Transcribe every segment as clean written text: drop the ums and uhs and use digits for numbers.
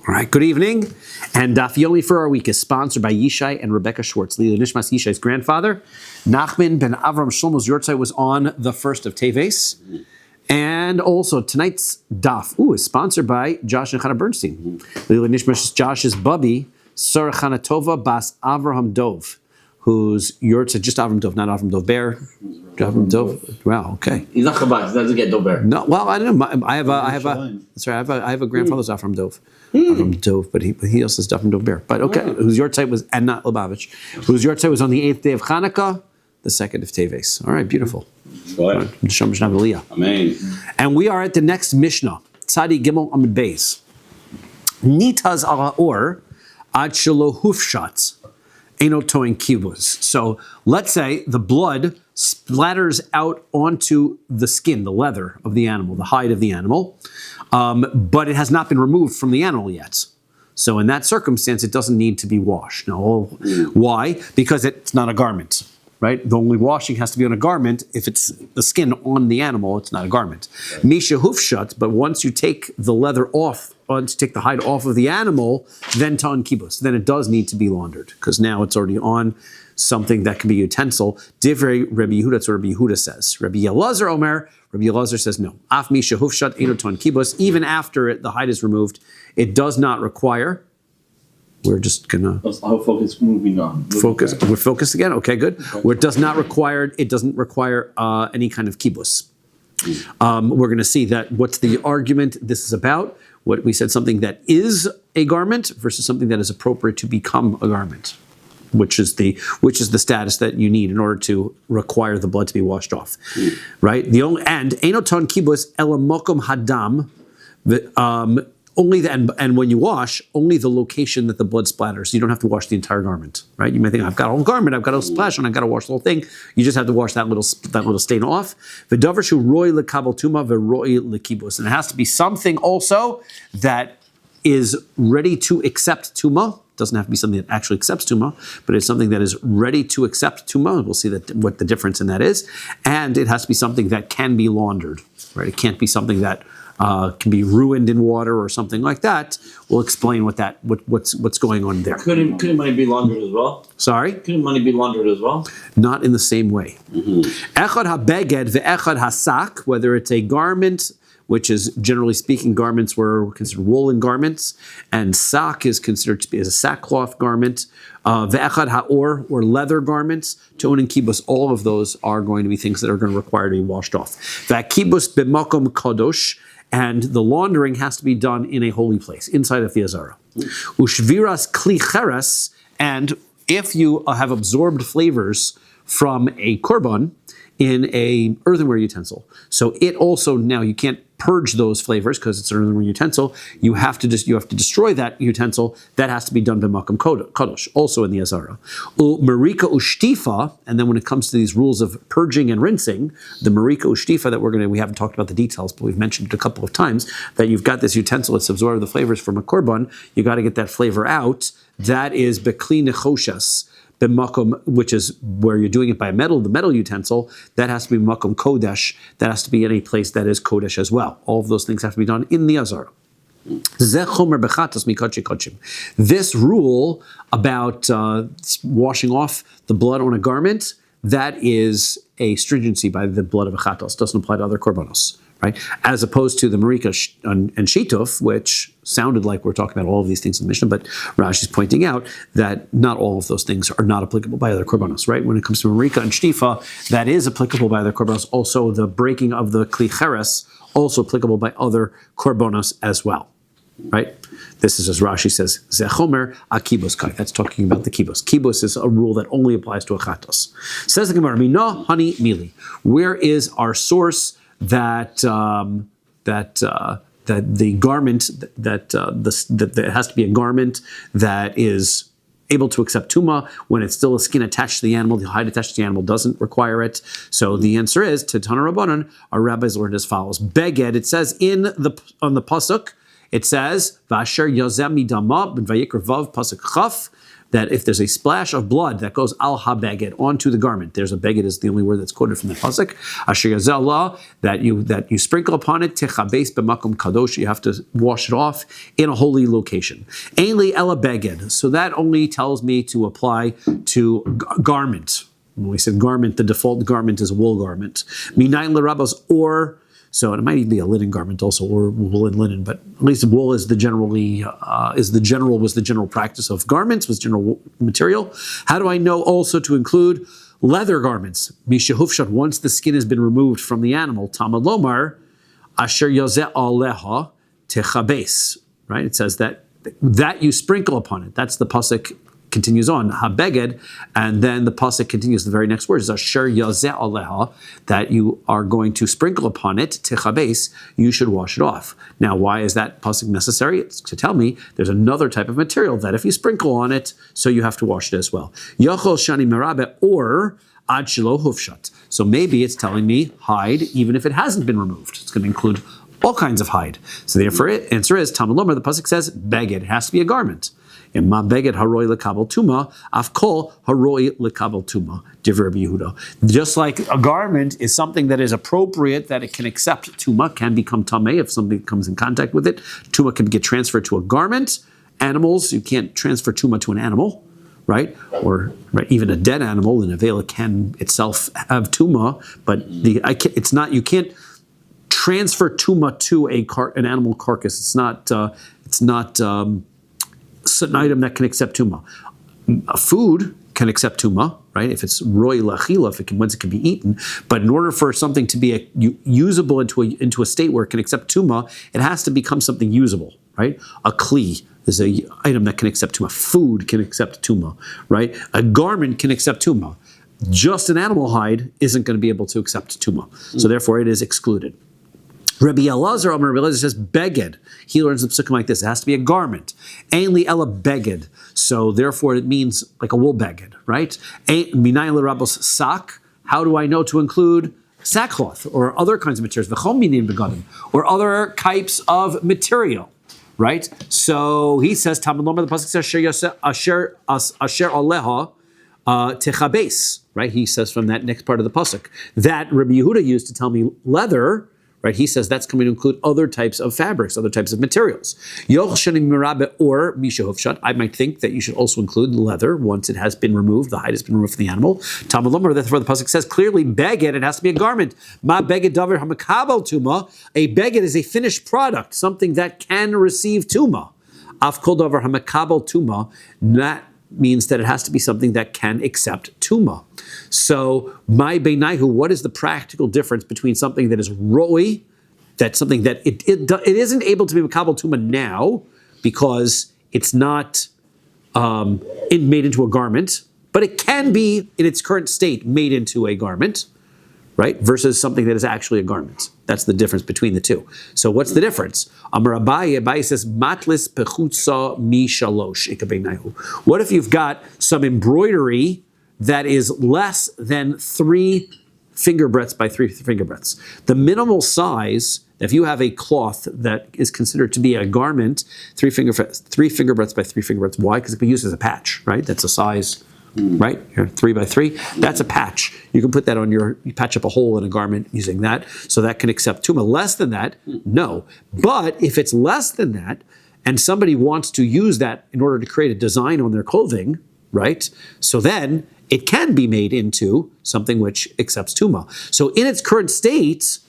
All right, good evening. And Daf Yomi for our week is sponsored by Yishai and Rebecca Schwartz. Lila Nishmas Yishai's grandfather, Nachman ben Avram Shlomo's Yortzeit was on the 1st of Teves. And also tonight's Daf is sponsored by Josh and Chana Bernstein. Lila Nishmas Josh's Bubby, Sarah Chanatova Bas Avraham Dov, whose Yortzeit, just Avram Dov, not Avram Dov Bear. Avram Dov. Wow, okay. He's not Chabad, he doesn't get Dov Bear. No, well, I don't know. I have a grandfather's Avram Dov. Avram Dov, but he also says Avram Dov Bear. But okay, whose Yortzeit was, and not Lubavitch, whose Yortzeit was on the 8th day of Chanukah, the 2nd of Teves. All right, beautiful. Amen. And we are at the next Mishnah, Tzadi Gimel Amud Beis. Nitaz ala or ad shelo hufshat eno toin kibuz. So let's say the blood splatters out onto the skin, the leather of the animal, the hide of the animal, but it has not been removed from the animal yet. So in that circumstance, it doesn't need to be washed. Now, why? Because it's not a garment, right? The only washing has to be on a garment. If it's the skin on the animal, it's not a garment. Misha hufshat, but once you take the leather off, once you take the hide off of the animal, then ta'an kibus. Then it does need to be laundered, because now it's already on something that can be utensil. Divrei Rabbi Yehuda, that's what Rabbi Yehuda says. Rabbi Elazar Omer, Rabbi Elazar says no. Af misha hufshat eno ta'an kibus. Even after the hide is removed, it does not require. We're just gonna focus moving on. We're focused again. Okay, good. Where it doesn't require any kind of kibus. We're going to see that what's the argument this is about. What we said, something that is a garment versus something that is appropriate to become a garment, which is the status that you need in order to require the blood to be washed off, right? And enoton kibus elamokum hadam. And when you wash, only the location that the blood splatters. You don't have to wash the entire garment, right? You may think, I've got a whole garment, I've got a splash, and I've got to wash the whole thing. You just have to wash that little stain off. V'davar roi lekabel tuma v'roi lekibus. And it has to be something also that is ready to accept tuma. It doesn't have to be something that actually accepts tuma, but it's something that is ready to accept tuma. We'll see what the difference in that is. And it has to be something that can be laundered, right? It can't be something that can be ruined in water or something like that. We'll explain what's going on there. Couldn't money be laundered as well? Sorry? Couldn't money be laundered as well? Not in the same way. Echad ha-beged ve'echad ha-sak, whether it's a garment, which is, generally speaking, garments were considered woolen garments, and sak is considered to be as a sackcloth garment. Ve'echad ha'or, or leather garments, ton and kibus, all of those are going to be things that are going to require to be washed off. Ve'kibus b'makom kadosh, and the laundering has to be done in a holy place, inside of the Azara. Ushviras kli cheres, and if you have absorbed flavors from a korban in a earthenware utensil, so it also, now you can't purge those flavors because it's an earthenware utensil. You have to destroy that utensil. That has to be done b'makom kadosh, also in the Azara. Marika ushtifa, and then when it comes to these rules of purging and rinsing, the marika ushtifa that we haven't talked about the details, but we've mentioned it a couple of times, that you've got this utensil that's absorbed the flavors from a korban. You got to get that flavor out. That is bekli nechoshas. The makom, which is where you're doing it by the metal utensil, that has to be makom kodesh. That has to be in a place that is kodesh as well. All of those things have to be done in the Azara. This rule about washing off the blood on a garment, that is a stringency by the blood of a chatos. Doesn't apply to other korbanos, right? As opposed to the marika and shituf, which sounded like we're talking about all of these things in the Mishnah, but Rashi's pointing out that not all of those things are not applicable by other korbanos, right? When it comes to marika and shtifa, that is applicable by other korbanos. Also, the breaking of the kli cheres, also applicable by other korbanos as well, right? This is, as Rashi says, Zechomer akibus kai. That's talking about the kibus. Kibus is a rule that only applies to a chatos. Says the Gemara, Mina hani mili. Where is our source that the garment that has to be a garment that is able to accept tuma when it's still a skin attached to the animal, the hide attached to the animal doesn't require it. So the answer is, to Tana Rabbanan, our rabbis learned as follows. Beged, it says on the pasuk, it says, Vasher Yazem Midama, Ben Vayikra Vav, Pasuk Chaf, that if there's a splash of blood that goes al ha-beged onto the garment, there's a beged is the only word that's quoted from the pasuk. Asher yazeh that you sprinkle upon it techabes b'makom kadosh. You have to wash it off in a holy location. Ainli ela beged. So that only tells me to apply to garment. When we said garment, the default garment is a wool garment. Minayin l'rabos or. So it might even be a linen garment also, or wool and linen, but at least wool is the general practice of garments, was general material. How do I know also to include leather garments? Mishahufshat, once the skin has been removed from the animal, Talmud Lomar, Asher Yozeh Aleha Techabes, right? It says that you sprinkle upon it. That's the pasuk. Continues on, ha-beged, and then the pasuk continues. The very next word is asher yazeh aleha, that you are going to sprinkle upon it, techabes, you should wash it off. Now, why is that pasuk necessary? It's to tell me there's another type of material that if you sprinkle on it, so you have to wash it as well. Yachol shani merabe, or ad shelo hufshat. So maybe it's telling me hide, even if it hasn't been removed. It's going to include all kinds of hide. So therefore, the answer is, Talmud Lomar, the pasuk says, beged, it has to be a garment. In ma beged haroi lekabel tuma, afkol haroi lekabel tuma. Divrei Rabbi Yehuda. Just like a garment is something that is appropriate, that it can accept tuma, can become tameh if something comes in contact with it. Tuma can get transferred to a garment. Animals, you can't transfer tuma to an animal, right? Or right, even a dead animal, an avela can itself have tuma, but you can't transfer tuma to an animal carcass. It's not an item that can accept tuma. A food can accept tuma, right? If it's roi lachila, once it can be eaten. But in order for something to be usable into a state where it can accept tuma, it has to become something usable, right? A kli is an item that can accept tuma. Food can accept tuma, right? A garment can accept tuma. Just an animal hide isn't going to be able to accept tuma. So therefore, it is excluded. Rabbi Elazar says beged. He learns the psukim like this. It has to be a garment. Ainli ela beged. So therefore it means like a wool beged, right? Minayin l'rabos sak. How do I know to include sackcloth or other kinds of materials? V'chom minin begadim, or other types of material, right? So he says, Talmud Lomar, the pasuk says, asher aleha techabes, right? He says from that next part of the pasuk that Rabbi Yehuda used to tell me leather. Right, he says that's going to include other types of fabrics, other types of materials. Or mishahufshat, I might think that you should also include leather once it has been removed, the hide has been removed from the animal. Talmud Lomar, therefore the pasuk says clearly, beged, it has to be a garment. Ma beged davar hamakabel tuma. A beged is a finished product, something that can receive tuma. Af kol davar hamakabel tuma. That means that it has to be something that can accept tuma. So, my beinaihu, what is the practical difference between something that is roi, that's something that it isn't able to be makabel tuma now because it's not made into a garment, but it can be in its current state made into a garment, right? Versus something that is actually a garment. That's the difference between the two. So what's the difference? Amar Abaye says, matlis pechutza mi shalosh ikabeinaihu. What if you've got some embroidery that is less than 3 finger breadths by 3 finger breadths? The minimal size, if you have a cloth that is considered to be a garment, 3 finger breadths by 3 finger breadths. Why? Because it can be used as a patch, right? That's a size, right? Here, 3 by 3. That's a patch. You can put that on you patch up a hole in a garment using that. So that can accept tuma. Less than that, no. But if it's less than that, and somebody wants to use that in order to create a design on their clothing, right? So then it can be made into something which accepts tuma. So in its current state,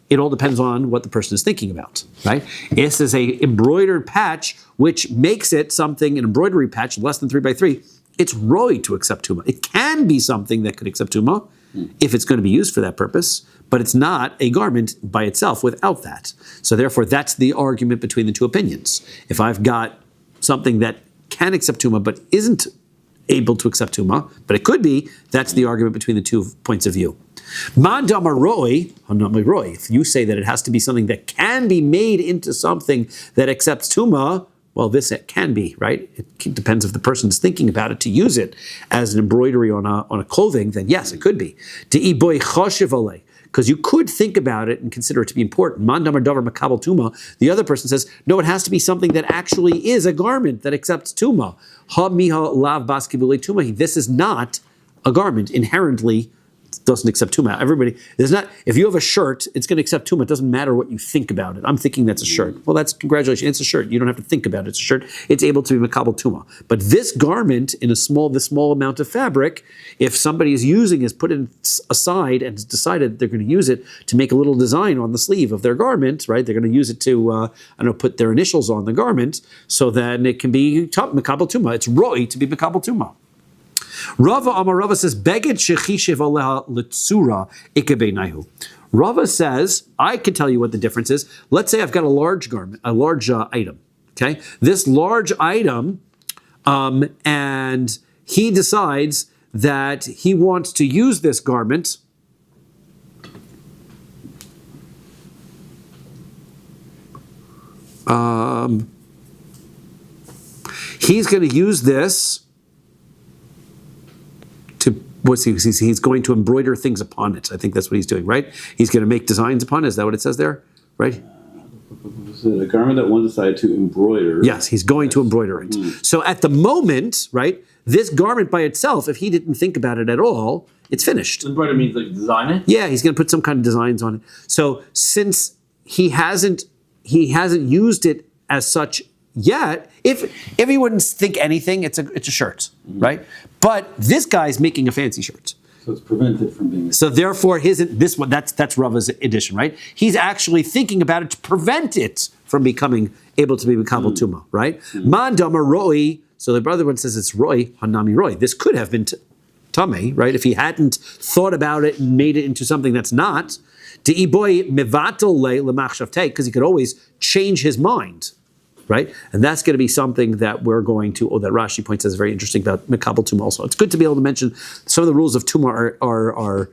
it all depends on what the person is thinking about, right? This is a embroidered patch, which makes it something, an embroidery patch less than 3 by 3. It's roi to accept tuma. It can be something that could accept tuma if it's going to be used for that purpose, but it's not a garment by itself without that. So therefore, that's the argument between the two opinions. If I've got something that can accept tuma but isn't able to accept tuma, but it could be, that's the argument between the two points of view. Mandama roi, if you say that it has to be something that can be made into something that accepts tuma, well, this it can be, right? It depends if the person's thinking about it to use it as an embroidery on a clothing, then yes, it could be. because you could think about it and consider it to be important. Man damar davar makabel tuma. The other person says, no, it has to be something that actually is a garment that accepts tuma. Ha miha lav bas kibulei tuma. This is not a garment inherently. Doesn't accept tuma. Everybody, there's not. If you have a shirt, it's going to accept tuma. It doesn't matter what you think about it. I'm thinking that's a shirt. Well, that's congratulations. It's a shirt. You don't have to think about it. It's a shirt. It's able to be makabel tuma. But this garment in this small amount of fabric, if somebody is using it, put it aside and has decided they're going to use it to make a little design on the sleeve of their garment, right? They're going to use it to, put their initials on the garment, so then it can be makabel tuma. It's roi to be makabel tuma. Rava says, Beged shechishev aleha l'tzura ikebeinaihu. Rava says, I can tell you what the difference is. Let's say I've got a large garment, a large item. Okay, this large item, and he decides that he wants to use this garment. He's going to use this. He's going to embroider things upon it. I think that's what he's doing, right? He's going to make designs upon it. Is that what it says there? Right? Is it a garment that one decided to embroider? Yes, he's going to embroider it. So at the moment, right, this garment by itself, if he didn't think about it at all, it's finished. Embroider means like design it? Yeah, he's going to put some kind of designs on it. So since he hasn't used it as such yet, if he wouldn't think anything, it's a shirt, right? But this guy's making a fancy shirt. So it's prevented from being. So therefore, this one that's Rava's edition, right? He's actually thinking about it to prevent it from becoming able to be makabel tuma, right? Man damar roi. So the other one says it's roi hanami roi. This could have been tamei, right? If he hadn't thought about it and made it into something that's not. De'iboy mevatel le lemachshavtei, because he could always change his mind. Right? And that's going to be something that we're going to, that Rashi points out is very interesting about makabel tuma also. It's good to be able to mention some of the rules of tuma are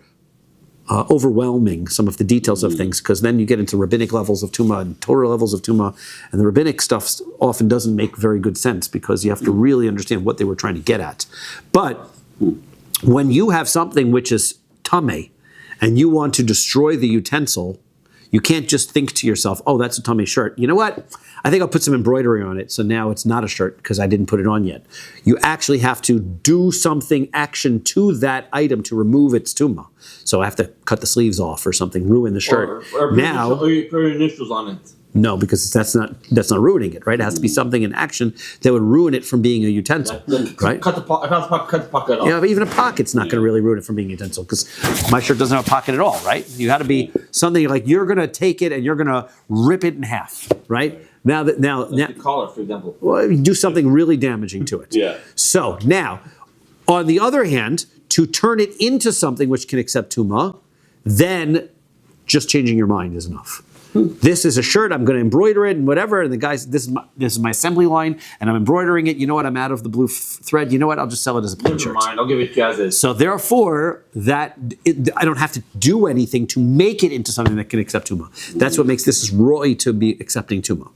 overwhelming, some of the details of things, because then you get into rabbinic levels of tuma and Torah levels of tuma, and the rabbinic stuff often doesn't make very good sense because you have to really understand what they were trying to get at. But when you have something which is tameh, and you want to destroy the utensil, you can't just think to yourself, oh, that's a tameh shirt. You know what? I think I'll put some embroidery on it, so now it's not a shirt because I didn't put it on yet. You actually have to do action to that item to remove its tuma. So I have to cut the sleeves off or something, ruin the shirt. Or put initials on it. No, because that's not ruining it, right? It has to be something in action that would ruin it from being a utensil, right? Cut the pocket off. Yeah, but even a pocket's not going to really ruin it from being a utensil because my shirt doesn't have a pocket at all, right? You got to be something like you're going to take it and you're going to rip it in half, right? Now, the collar, for example. Well, you do something really damaging to it. Yeah. So now, on the other hand, to turn it into something which can accept tuma, then just changing your mind is enough. This is a shirt, I'm going to embroider it and whatever, and the guys, this is my assembly line, and I'm embroidering it. You know what, I'm out of the blue thread. You know what, I'll just sell it as a plain shirt. Never mind, I'll give it to you as is. So therefore, I don't have to do anything to make it into something that can accept tuma. That's what makes this roi to be accepting tuma.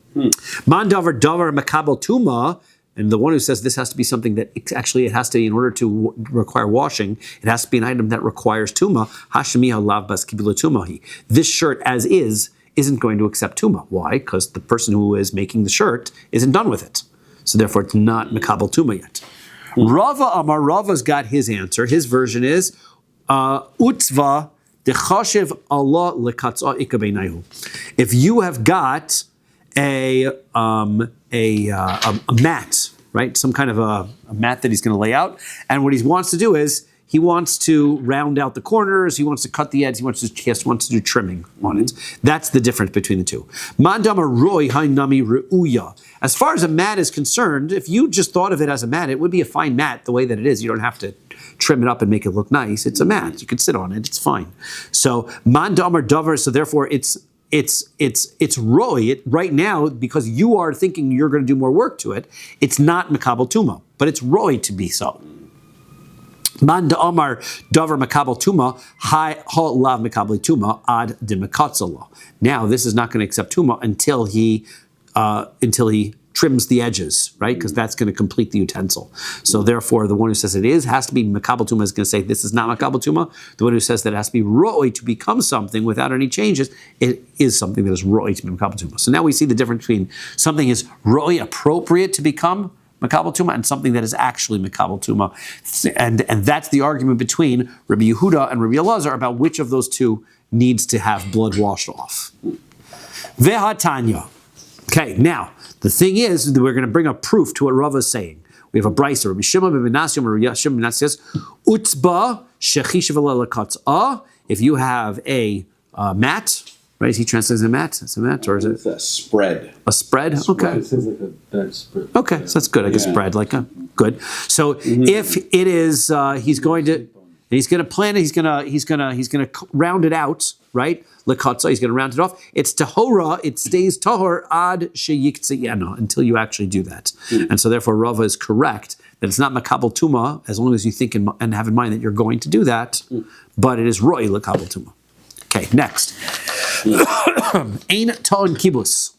Man davar makabel tuma, and the one who says this has to be something that actually it has to, in order to require washing, it has to be an item that requires tuma. Hashemiha lav bas kibula tumahi. This shirt as is isn't going to accept tuma. Why? Because the person who is making the shirt isn't done with it. So therefore it's not makabel tuma yet. Rava's got his answer. His version is utzva dechashev Allah lekatza ikabeinaihu. If you have got a mat, right? Some kind of a mat that he's going to lay out, and what he wants to do is he wants to round out the corners, he wants to cut the edges, he wants to do trimming on it. That's the difference between the two. Mandama roi hainami reuya. As far as a mat is concerned, if you just thought of it as a mat, it would be a fine mat the way that it is. You don't have to trim it up and make it look nice. It's a mat. You can sit on it. It's fine. So mandamar davar. So therefore, it's roi. Right now, because you are thinking you're going to do more work to it, it's not makabel tuma, but it's roi to be so. Man da'amar davar makabel tuma, ha lav makabel tuma ad de mekatzala. Now, this is not going to accept tuma until he trims the edges, right? Because that's going to complete the utensil. So therefore, the one who says it is has to be makabel tuma is going to say this is not makabel tuma. The one who says that it has to be roi to become something without any changes, it is something that is roi to be makabel tuma. So now we see the difference between something is roi appropriate to become makabel tuma and something that is actually makabel tuma, and that's the argument between Rabbi Yehuda and Rabbi Elazar about which of those two needs to have blood washed off. Vehatanya. Okay, now the thing is that we're going to bring a proof to what Rava is saying. We have a brisa. Rabbi Shimon ben Menashe, Rabbi Shimon ben Menashe says, "Utzba shechishav lekatza." If you have a mat, right? Is he translating a mat? It's a mat, or is it a spread? A spread. Okay. It sounds like a bed spread. Okay, so that's good. Like a spread, like a good. So if it is, he's going to plan it. He's going to round it out, right? Lekatza. He's going to round it off. It's tahora. It stays tahor ad sheyiktziyena until you actually do that. And so therefore, Rava is correct that it's not makabel tuma as long as you think and have in mind that you're going to do that, but it is roi lekabel tuma. Okay, next. Ein ta'on kibus.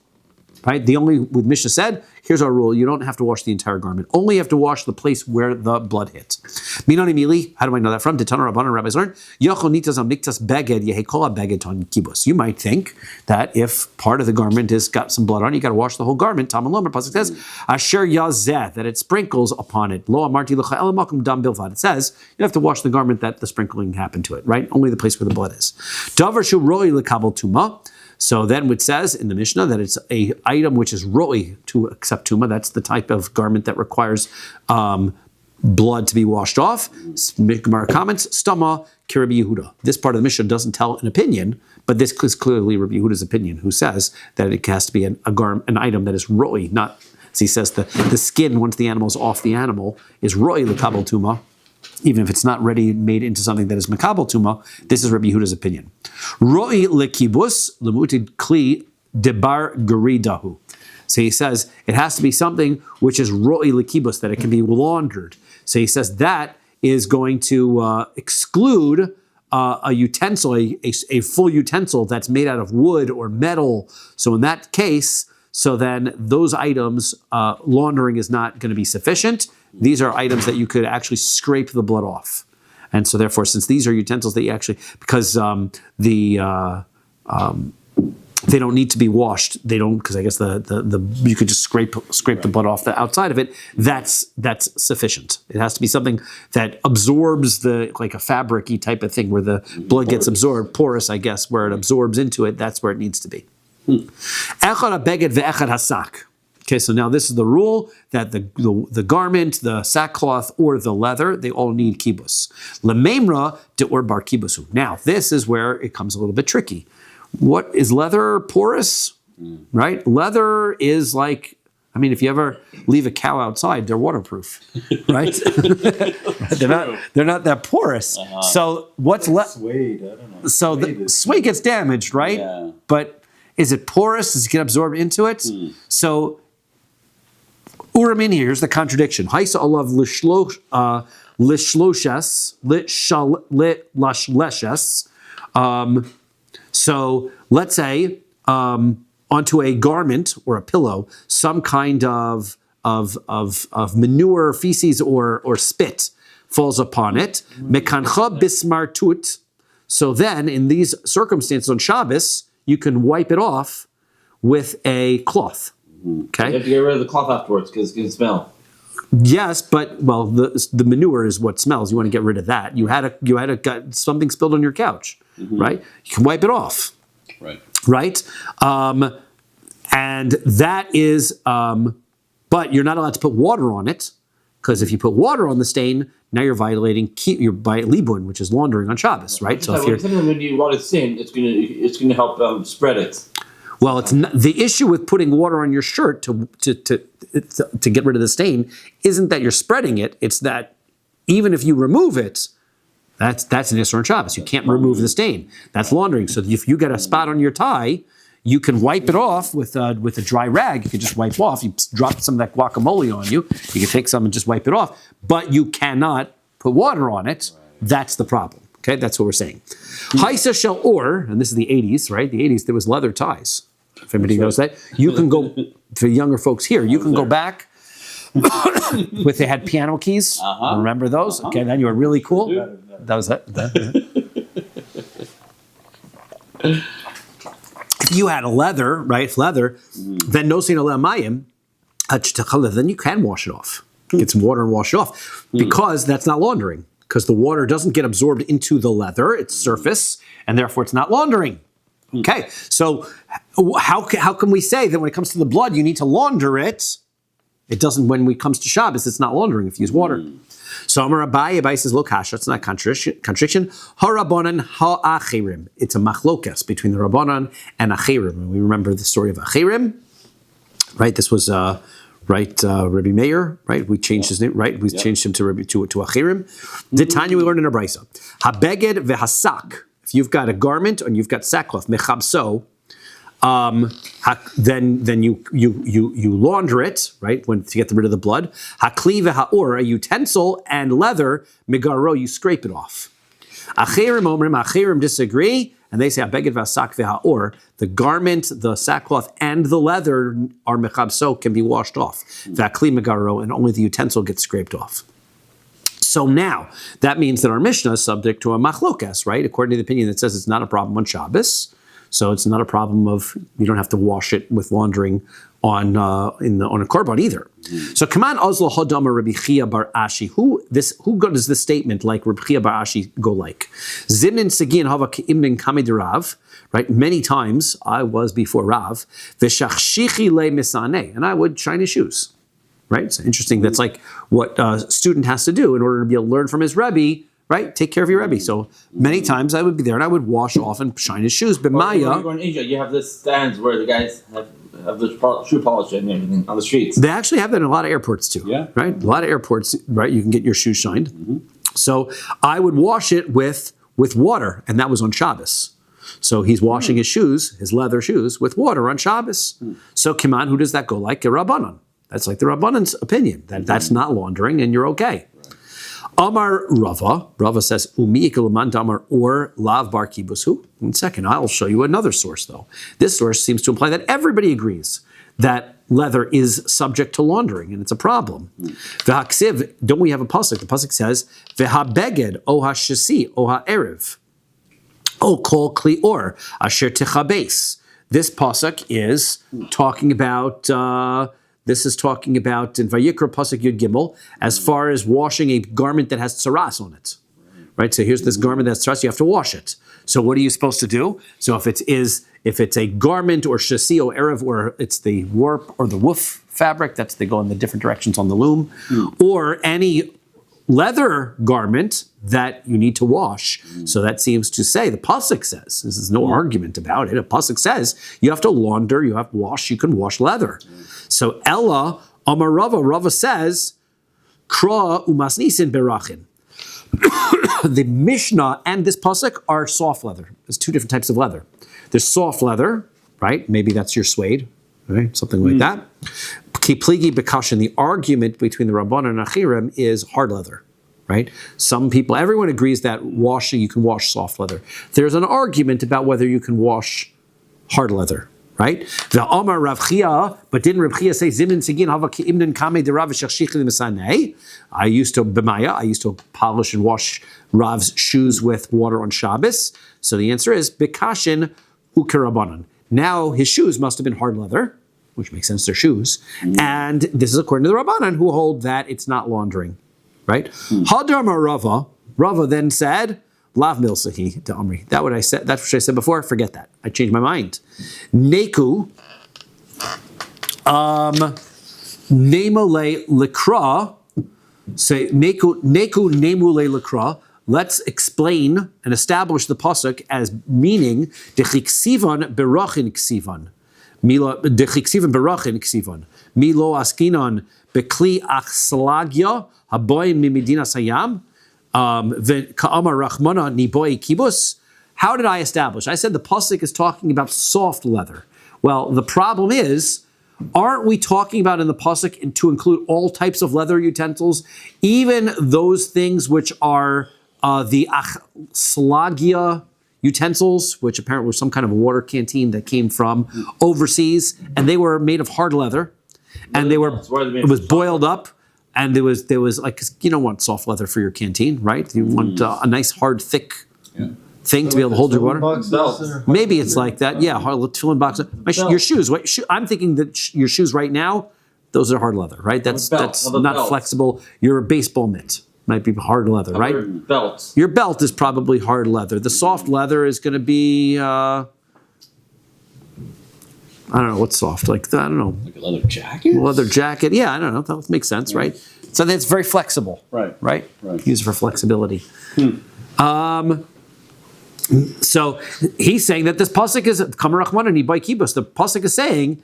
Right? The only, with Mishnah said, here's our rule, you don't have to wash the entire garment. Only have to wash the place where the blood hit. Minoni mili, how do I know that from? Ditana Rabbanan rabbis learn, Yochel nitas al miktas beged yehekola beged ton kibus. You might think that if part of the garment has got some blood on it, you got to wash the whole garment. Talmud Lomer pasuk says, Asher yazeh, that it sprinkles upon it. Lo amarti lecha elamakum dam bilvad. It says you have to wash the garment that the sprinkling happened to it, right? Only the place where the blood is. Davar shu roi lekabel tuma. So then it says in the Mishnah that it's a item which is roi to accept tuma. That's the type of garment that requires blood to be washed off. Gemara comments, stama ki Rabbi Yehuda. This part of the Mishnah doesn't tell an opinion, but this is clearly Rabbi Yehuda's opinion, who says that it has to be an item that is roi, not, as he says, the skin, once the animal is off the animal, is roi lekabel tuma. Even if it's not ready made into something that is makabel tuma, this is Rabbi Yehuda's opinion. Roi lekibus lemutid kli debar geridahu. So he says it has to be something which is roi lekibus, that it can be laundered. So he says that is going to exclude a utensil, a full utensil that's made out of wood or metal. So in that case, so then those items, laundering is not going to be sufficient. These are items that you could actually scrape the blood off. And so therefore, since these are utensils that you actually, because they don't need to be washed, they don't, because I guess you could just scrape the blood off the outside of it, that's sufficient. It has to be something that absorbs like a fabric-y type of thing where the blood gets absorbed, porous, I guess, where it absorbs into it, that's where it needs to be. Echad habeged ve'echad hasak. Okay, so now this is the rule that the garment, the sackcloth, or the leather, they all need kibus. Lememra de'or bar kibusu. Now, this is where it comes a little bit tricky. What is leather porous? Right? Leather is like, I mean, if you ever leave a cow outside, they're waterproof, right? they're not that porous. So what's Suede, I don't know. So the suede gets damaged, right? Yeah. But is it porous? Does it get absorbed into it? So Urim in here, here's the contradiction. Haisa alav lishloshes. So let's say onto a garment or a pillow, some kind of manure, feces, or spit falls upon it. Mekancha bismartut. So then, in these circumstances on Shabbos, you can wipe it off with a cloth. Okay. You have to get rid of the cloth afterwards because it can smell. Yes, but the manure is what smells. You want to get rid of that. You had got something spilled on your couch, right? You can wipe it off, right? And that is, but you're not allowed to put water on it, because if you put water on the stain, now you're violating libun, which is laundering on Shabbos, right? So if you're when you want it thin, it's gonna help spread it. Well, it's not, the issue with putting water on your shirt to get rid of the stain isn't that you're spreading it. It's that even if you remove it, that's an Isser on Shabbos. You can't remove the stain. That's laundering. So if you get a spot on your tie, you can wipe it off with a dry rag. You can just wipe off. You drop some of that guacamole on you. You can take some and just wipe it off. But you cannot put water on it. That's the problem. Okay, that's what we're saying. Haisa shel or, and this is the 80s, right? The 80s, there was leather ties. If anybody knows that, you can go for younger folks here, you can go back with they had piano keys. Remember those? Okay, then you were really cool. That was it. If you had a leather, right? Leather, then no sin mayim, then you can wash it off. Get some water and wash it off because that's not laundering. Because the water doesn't get absorbed into the leather, its surface, and therefore it's not laundering. Okay, so how can we say that when it comes to the blood, you need to launder it? It doesn't when it comes to Shabbos, it's not laundering if you use water. So Amar Rabbi says, look, Kasha, it's not contradiction. Ha-Rabbanan ha-Achirim. It's a machlokas between the Rabbanan and Achirim. And we remember the story of Achirim, right? This was Rabbi Meir, right? We changed his name, right? We changed him to Achirim. The Tanya we learned in a brisa. Ha-Beged vehasak. If you've got a garment and you've got sackcloth, mechabso, then you launder it, right? To get rid of the blood. Hakli v'ha'or, a utensil, and leather, megaro, you scrape it off. Achirim omrim, Achirim disagree, and they say habeged v'hasak v'ha'or, the garment, the sackcloth, and the leather are mechabso, can be washed off. V'hakli megaro, and only the utensil gets scraped off. So now, that means that our Mishnah is subject to a machlokas, right? According to the opinion that says it's not a problem on Shabbos. So it's not a problem of, you don't have to wash it with laundering on a korban either. So Kaman Ozlo Hodama Rabbi Chia Bar Ashi. Who does this statement like Rabbi Chia Bar Ashi go like? Zimnin Segin Hava Keimnin Kamid Rav, right? Many times I was before Rav, V'shachshichi le misane, and I would shine his shoes. Right? It's interesting. That's like what a student has to do in order to be able to learn from his Rebbe, right? Take care of your Rebbe. So many times I would be there and I would wash off and shine his shoes. But When you go in Asia, you have this stands where the guys have the shoe polish and everything on the streets. They actually have that in a lot of airports too. Yeah. Right? A lot of airports, right? You can get your shoes shined. So I would wash it with water, and that was on Shabbos. So he's washing his shoes, his leather shoes, with water on Shabbos. So Kiman, who does that go like? A Rabbanan. That's like the Rabbanan's opinion. That's not laundering, and you're okay. Amar Rava says, Umi'ikalaman damar or lav bar kibusu. In a second, I'll show you another source, though. This source seems to imply that everybody agrees that leather is subject to laundering, and it's a problem. V'haksiv, don't we have a pasuk? The pasuk says, V'habeged o hashasi o ha'erev o kol klior asher tichabes. This pasuk is talking about... This is talking about in Vayikra Pasuk Yud Gimel, as far as washing a garment that has tsaras on it. Right? So here's this garment that's tsaras, you have to wash it. So what are you supposed to do? So if it's a garment or shasi or erev, or it's the warp or the woof fabric, they go in the different directions on the loom, or any leather garment that you need to wash. So that seems to say, the pasuk says, this is no argument about it, a pasuk says, you have to launder, you have to wash, you can wash leather. So Ella, Amar Rava says, Kra umasnisin berachin. The Mishnah and this pasuk are soft leather. There's two different types of leather. There's soft leather, right? Maybe that's your suede, right? Something like that. Kipligi bekashin, the argument between the Rabbanan and Achirim is hard leather, right? Everyone agrees that you can wash soft leather. There's an argument about whether you can wash hard leather, right? The Amar Rav Chia, but didn't Rav Chia say Zimin Segin Hava Keimnin Kame de Rav Shachshichin Misanei? I used to polish and wash Rav's shoes with water on Shabbos. So the answer is Bekashin Ukerabanan. Now his shoes must have been hard leather, which makes sense, they're shoes. And this is according to the Rabbanan, who hold that it's not laundering, right? Hadar Rava then said, Lav milsahi to Amri. That's what I said before. Forget that. I changed my mind. Neku, nemole likra. Say neku nemule likra. Let's explain and establish the pasuk as meaning dechiksivan berachin ksivan. Milo dechiksivan berachin ksivan. Milo askinon bekli achslagya haboyim mimidina sayam. How did I establish? I said the pasuk is talking about soft leather. Well, the problem is, aren't we talking about in the pasuk to include all types of leather utensils, even those things which are the achlagia utensils, which apparently were some kind of a water canteen that came from overseas, and they were made of hard leather, and it was boiled up, and there was like, 'cause you don't want soft leather for your canteen, right? You want a nice hard thick thing to be able to hold your water. Maybe it's like that. Yeah, hard tefillin box. Your shoes. I'm thinking that your shoes right now, those are hard leather, right? That's not flexible. Your baseball mitt might be hard leather, right? Belts. Your belt is probably hard leather. The soft leather is going to be, I don't know, what's soft? Like, I don't know. Like a leather jacket? Leather jacket. Yeah, I don't know. That makes sense, right? So that's very flexible. Right? Use it for flexibility. So he's saying that this pasuk is Kamarachmanani by Kibus. The pasuk is saying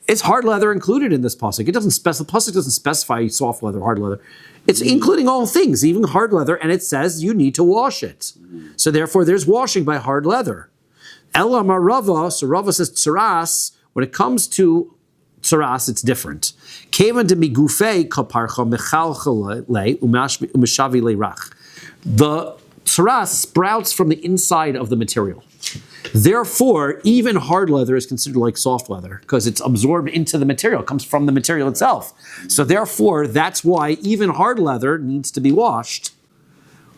it's hard leather included in this pasuk. It doesn't specify. Pasuk doesn't specify soft leather, hard leather. It's including all things, even hard leather, and it says you need to wash it. So therefore, there's washing by hard leather. Ela Marava. So Rava says tsaras. When it comes to tsaras, it's different. Kevan de migufei kaparcha mechalchale umashavi leirach. The tsaras sprouts from the inside of the material. Therefore, even hard leather is considered like soft leather because it's absorbed into the material. It comes from the material itself. So therefore, that's why even hard leather needs to be washed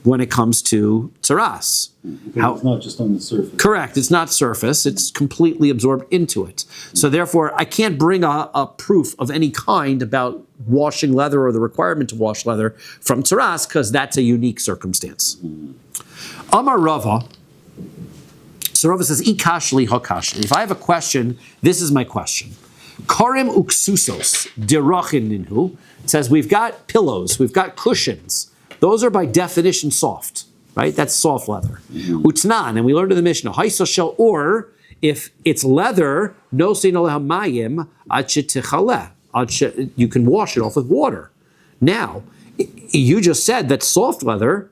when it comes to tsaras. It's not just on the surface. Correct. It's not surface. It's completely absorbed into it. So therefore, I can't bring a proof of any kind about washing leather or the requirement to wash leather from tsaras because that's a unique circumstance. Amar Rava. So Rava says, "Ikashli hakashli." If I have a question, this is my question. Karim uksusos dirachin ninhu. It says we've got pillows, we've got cushions. Those are by definition soft, right? That's soft leather. Utznan, and we learned in the Mishnah, Haisoshel, or if it's leather, no sein olahamayim achitechaleh. You can wash it off with water. Now, you just said that soft leather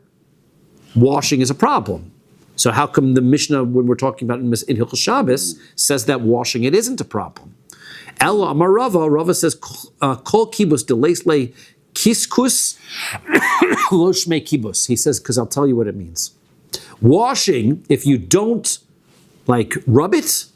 washing is a problem. So how come the Mishnah, when we're talking about in Hilchos Shabbos, says that washing it isn't a problem? Ella Amar Rava, Rava says, Kol kibus deleisle kiskus lo shmei kibus. He says, because I'll tell you what it means. Washing, if you don't like rub it,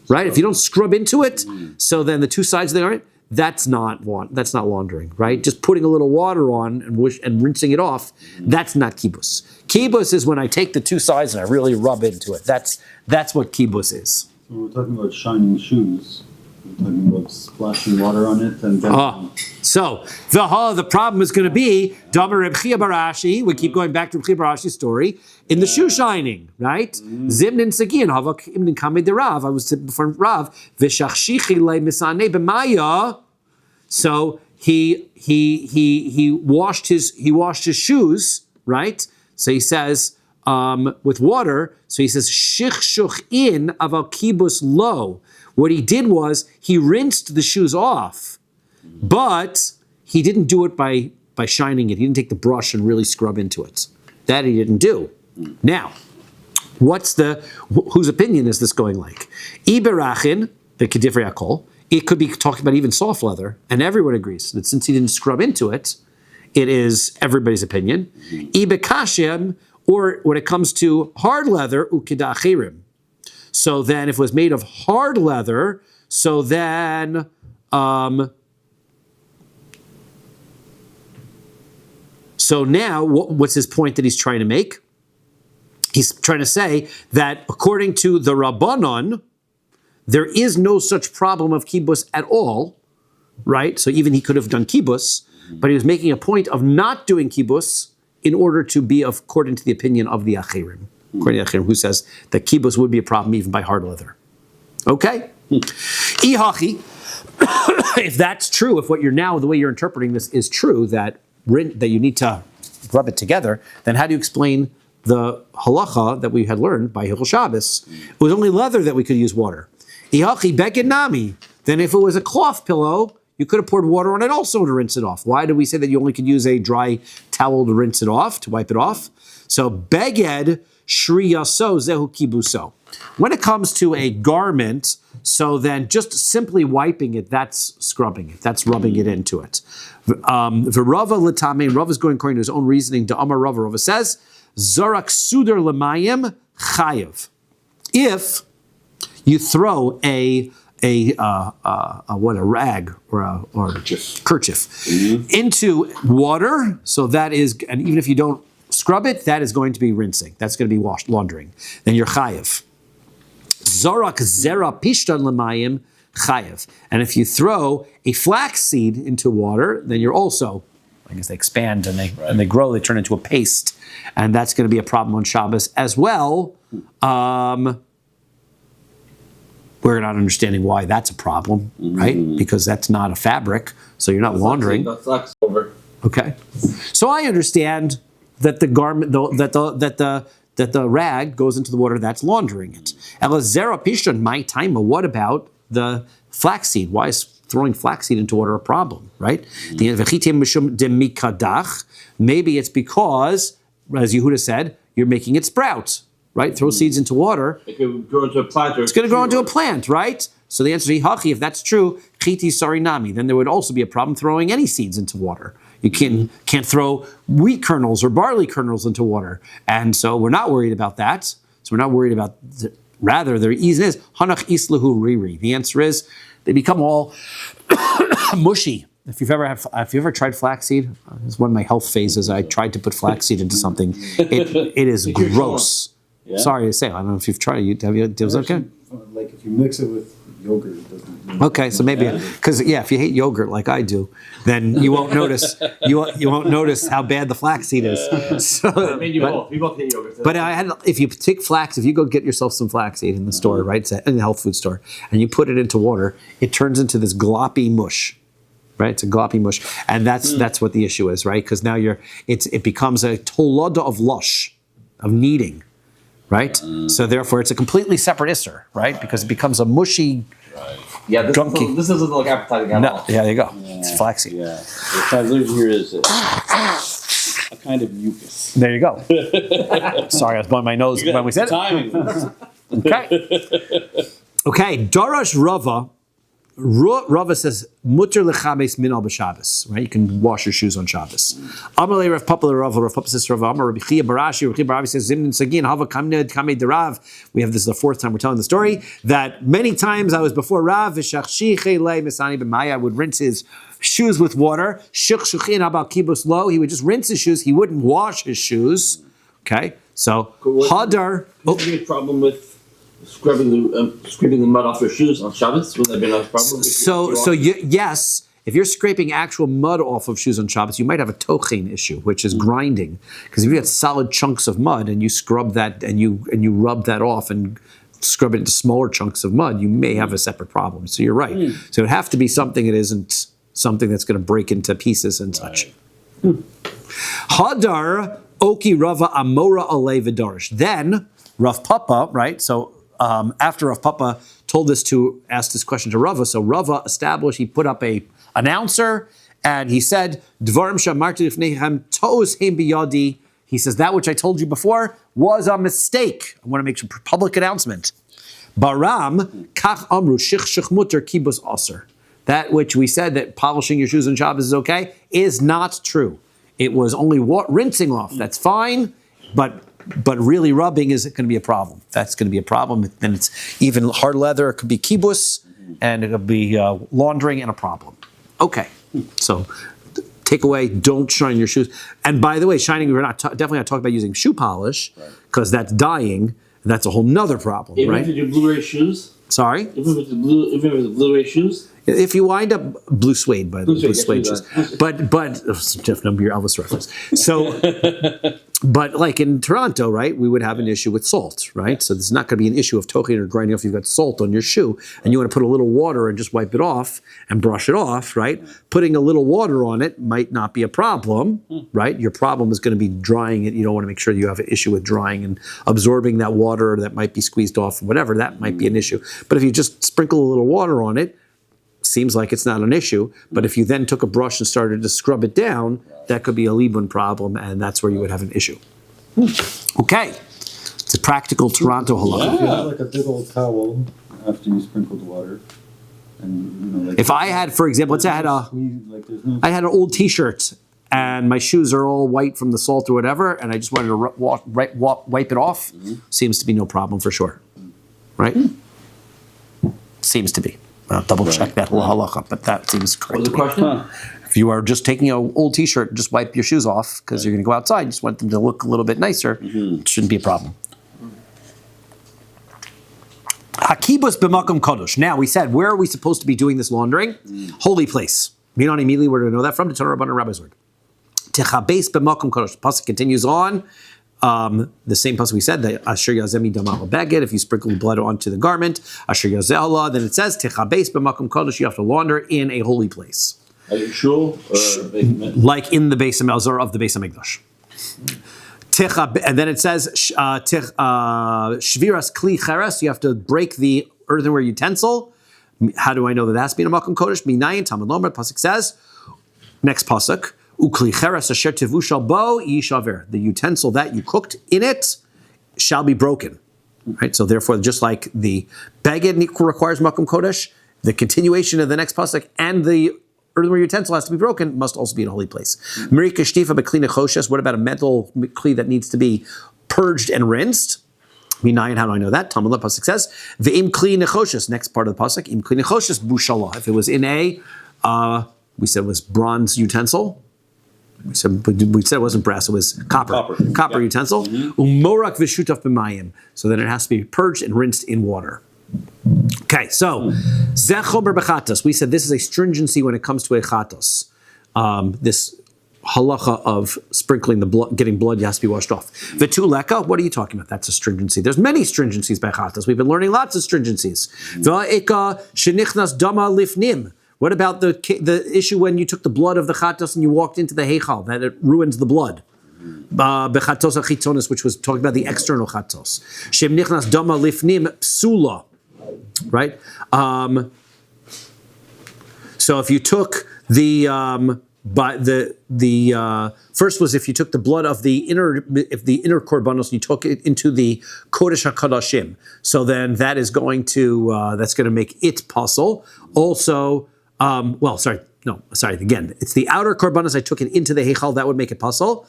right? If you don't scrub into it, so then the two sides of the garment, that's not laundering, right? Just putting a little water on and rinsing it off, that's not kibus. Kibus is when I take the two sides and I really rub into it. That's what kibus is. So we're talking about shining shoes. We're talking about splashing water on it and then... So the problem is going to be Damar Reb Chia Barashi. We keep going back to Reb Chia Barashi's story in the shoe shining, right? Zimnin Sagin Havak Imnin Kamei de Rav. I was sitting before Rav. V'shachshichi le misane b'maya. So he washed his shoes, right? So he says with water. So he says shichshuch in aval kibus lo. What he did was he rinsed the shoes off. But he didn't do it by shining it. He didn't take the brush and really scrub into it. That he didn't do. Now, whose opinion is this going like? Iberachin, the Kedivri Akol, it could be talking about even soft leather, and everyone agrees that since he didn't scrub into it, it is everybody's opinion. Ibekashem, or when it comes to hard leather, ukidachirim. So then if it was made of hard leather, so then... So now, what's his point that he's trying to make? He's trying to say that according to the Rabbanon, there is no such problem of kibus at all, right? So even he could have done kibus, but he was making a point of not doing kibus in order to be according to the opinion of the Achirim, according to the Achirim, who says that kibus would be a problem even by hard leather. Okay? Ihachi, if that's true, if the way you're interpreting this is true, that you need to rub it together, then how do you explain the halacha that we had learned by Hilchos Shabbos? It was only leather that we could use water. Ihachi beged nami. Then if it was a cloth pillow, you could have poured water on it also to rinse it off. Why do we say that you only could use a dry towel to rinse it off, to wipe it off? So beged shriyaso zehu kibuso. When it comes to a garment, so then just simply wiping it, that's scrubbing it, that's rubbing it into it. The Rava l'tamei, Rava is going according to his own reasoning. To Amar Rava, Rava says, Zarak suder l'mayim chayev. If you throw a rag or a kerchief into water, so that is, and even if you don't scrub it, that is going to be rinsing. That's going to be laundering. Then you're chayiv. Zorak zera pishtan l'mayim chayiv. And if you throw a flax seed into water, then you're also, I guess they expand and they grow, they turn into a paste, and that's going to be a problem on Shabbos as well. We're not understanding why that's a problem, right? Because that's not a fabric, so you're not laundering. That's over. Okay, so I understand that the garment, that the rag goes into the water. That's laundering it. Elazera pishon my time. What about the flaxseed? Why is throwing flaxseed into water a problem? Right? Maybe it's because, as Yehuda said, you're making it sprout. Right? Throw seeds into water. It could grow into a plant. It's going to grow into a plant, right? So the answer is hachi. If that's true, chiti sarinami. Then there would also be a problem throwing any seeds into water. You can't throw wheat kernels or barley kernels into water, and so we're not worried about that. So we're not worried about. Rather, the reason is hanach islahu riri. The answer is they become all mushy. If you've ever tried flaxseed, it's one of my health phases. I tried to put flaxseed into something. It is gross. Yeah. Sorry to say, I don't know if you've tried it. Have you? It was okay. Like if you mix it with yogurt, it doesn't. Okay, so maybe because if you hate yogurt like I do, then you won't notice you won't notice how bad the flaxseed is. So, We both hate yogurt. but if you take flax, if you go get yourself some flaxseed in the store, right, it's in the health food store, and you put it into water, it turns into this gloppy mush. Right, it's a gloppy mush, and that's what the issue is, right? Because now it becomes a tolada of lush, of kneading. Right? So therefore it's a completely separate isser, right? Because it becomes a mushy, This doesn't look appetizing at all. Yeah, there you go. It's flaxseed. Yeah. The translation here is a kind of mucus. There you go. Sorry, I was blowing my nose when we said it. Timing. Okay, Darash Rava. Rava says, Mutter lechabes min al b'Shabbos, right? You can wash your shoes on Shabbos. Amalei Rav Papa Rava, Rav Papa says Rava, Amar Rabbi Chia Barashi, Rabbi Barashi says, Zimnin Sagin, Hava Kamned Kamei Derav. We have this is the fourth time we're telling the story, that many times I was before Rav, V'shachshi Chelei Misani B'maya, would rinse his shoes with water, Shuk Shuchin Abal Kibus Lo, he would just rinse his shoes, he wouldn't wash his shoes. Okay, so Hadar. Would there be a problem with scraping the mud off your shoes on Shabbos? Would that be another problem? Yes, if you're scraping actual mud off of shoes on Shabbos, you might have a tochin issue, which is grinding. Because if you get solid chunks of mud and you scrub that and you rub that off and scrub it into smaller chunks of mud, you may have a separate problem. So you're right. So it would have to be something that isn't something that's going to break into pieces and such. Hadar Oki Rava Amora Ale Vidarish. Then Rav Papa, right? So after Rav Papa told this ask this question to Rava, so Rava established, he put up a announcer, and he said, Dvarim shamarti lifnechem to'os heim biyadi. He says, that which I told you before was a mistake. I want to make a public announcement. Baram kach amru shich mutter kibus aser. That which we said that polishing your shoes on Shabbos is okay is not true. It was only rinsing off. That's fine, but really rubbing is going to be a problem. That's going to be a problem. Then it's even hard leather. It could be kibus, and it could be laundering and a problem. Okay, so take away, don't shine your shoes. And by the way, shining, we're definitely not talking about using shoe polish, because that's dyeing, and that's a whole nother problem, Even right? if you do Blu-ray shoes? Sorry? Even with the Blu-ray shoes? If you wind up blue suede, by the way, blue suede yes, shoes. But Jeff, number your Elvis reference. So, but like in Toronto, right, we would have an issue with salt, right? So there's not going to be an issue of toking or grinding off. You've got salt on your shoe, and you want to put a little water and just wipe it off and brush it off, right? Putting a little water on it might not be a problem, right? Your problem is going to be drying it. You don't want to make sure you have an issue with drying and absorbing that water that might be squeezed off, whatever. That might be an issue. But if you just sprinkle a little water on it, seems like it's not an issue, but if you then took a brush and started to scrub it down, that could be a libun problem, and that's where you would have an issue. Okay, it's a practical Toronto halakha. If you have like a big old towel after you sprinkled the water, and like If I had, for example, let's say I had an old T-shirt and my shoes are all white from the salt or whatever, and I just wanted to wipe it off, seems to be no problem for sure. right? Seems to be. I'll double check that halacha, but that seems correct. What's the question? If you are just taking an old T-shirt, just wipe your shoes off because you're going to go outside. You just want them to look a little bit nicer. It shouldn't be a problem. Hakibus b'makom kodesh. Now we said, where are we supposed to be doing this laundering? Holy place. You know immediately where to know that from? The Torah Rabban Rabbi's word. Techabes b'makom kodesh. The pasuk continues on. The same pasuk we said that Asher Yazemi Damal Beged. If you sprinkle blood onto the garment, Asher Yazeh, then it says Techabes b'makom kodesh. You have to launder in a holy place. Are you sure? Like in the Beis Hamikdash or of the Beis Hamikdash. And then it says shviras kli cheres. You have to break the earthenware utensil. How do I know that that's being a makom kodesh? Minayin Talmud Lomer. Pasuk says, next pasuk, ukli cheres asher tivushal bo yishaver. The utensil that you cooked in it shall be broken. Right. So therefore, just like the beged requires makom kodesh, the continuation of the next pasuk and the earthenware utensil has to be broken, must also be in a holy place. Marika shtifa beklina choshes. What about a metal kli that needs to be purged and rinsed? Minayin, how do I know that? Talmud pasuk says, ve'im kli nechoshes. Next part of the pasuk, im kli nechoshes bushalah. If it was in a, we said it was bronze utensil. We said it wasn't brass; it was copper utensil. Umorak v'shutaf b'mayim. So then it has to be purged and rinsed in water. Okay, so zechober bechatos. We said this is a stringency when it comes to a chatos. This halacha of sprinkling the blood, getting blood, has to be washed off. V'tuleka, what are you talking about? That's a stringency. There's many stringencies by chatos. We've been learning lots of stringencies. V'eka shenichnas dama lifnim. What about the issue when you took the blood of the chatos and you walked into the heichal, that it ruins the blood? Bechatos achitonis, which was talking about the external chatos. Shem nichnas dama lifnim psula. Right. So if you took the first was if you took the blood of the inner korbanos and you took it into the kodesh hakadashim, so then that is going to that's going to make it puzzle. Also, again, it's the outer korbanos. I took it into the heichal, that would make it puzzle.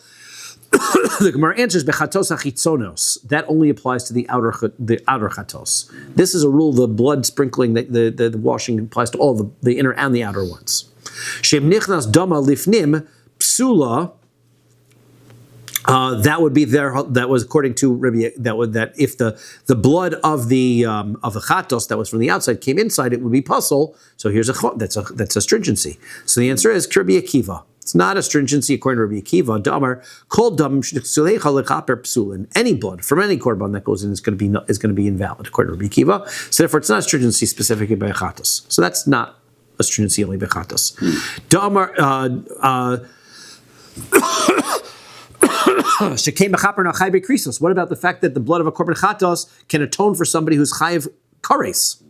The Gemara answers bechatos achitzonos. That only applies to the outer chatos. This is a rule. The blood sprinkling, the washing applies to all the inner and the outer ones. Shem nichnas dama lifnim psula. That would be there. That was according to Rabbi. That if the blood of the chatos that was from the outside came inside, it would be puzzle. So here's that's a stringency. So the answer is Rabbi Akiva. It's not a stringency according to Rabbi Akiva. Damar kol dam sh'nechsuleicha lechaper psulin. Any blood from any korban that goes in is going to be invalid according to Rabbi Akiva. So therefore, it's not a stringency specifically by chatos. So that's not a stringency only by chatos. Damar. What about the fact that the blood of a korban chatos can atone for somebody who's chayiv kares?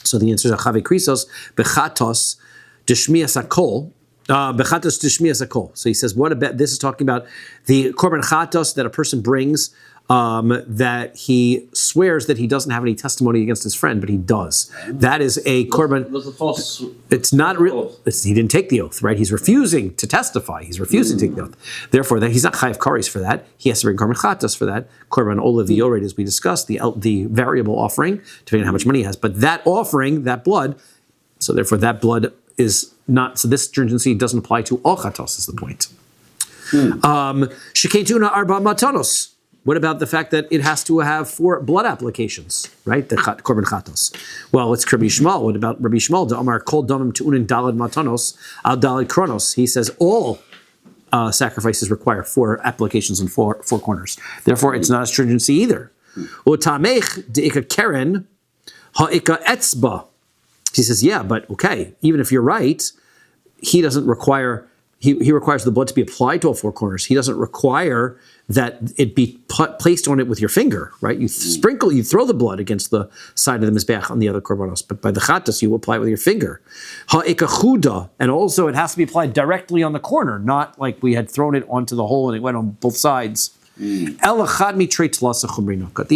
So the answer is chayiv krisos bechatos deshmias akol. Bechatos tishmias akol. So he says, what about this? Is talking about the korban chatos that a person brings, that he swears that he doesn't have any testimony against his friend, but he does. That is a korban. Was a false. It's not real. He didn't take the oath, right? He's refusing to testify. He's refusing to take the oath. Therefore, he's not chayiv kares for that. He has to bring korban chatos for that. Korban olav yored, as we discussed, the variable offering, depending on how much money he has. But that offering, that blood, so therefore that blood is not, so this stringency doesn't apply to all chatos, is the point. Sheketuna arba matanos. What about the fact that it has to have 4 blood applications, right? The korban chatos. Well, it's Rabbi Shmuel. What about Rabbi Shmuel? Amar kol damim tu'unin dalad matanos al dalad kronos. He says all sacrifices require 4 applications and 4 corners. Therefore, it's not a stringency either. Utamech deika keren ha'ika etzba. He says, yeah, but okay, even if you're right, he doesn't require, he requires the blood to be applied to all 4 corners. He doesn't require that it be placed on it with your finger, right? You throw the blood against the side of the mizbeach on the other korbanos, but by the chatos, you apply it with your finger. Ha'ikachuda, and also it has to be applied directly on the corner, not like we had thrown it onto the hole and it went on both sides. The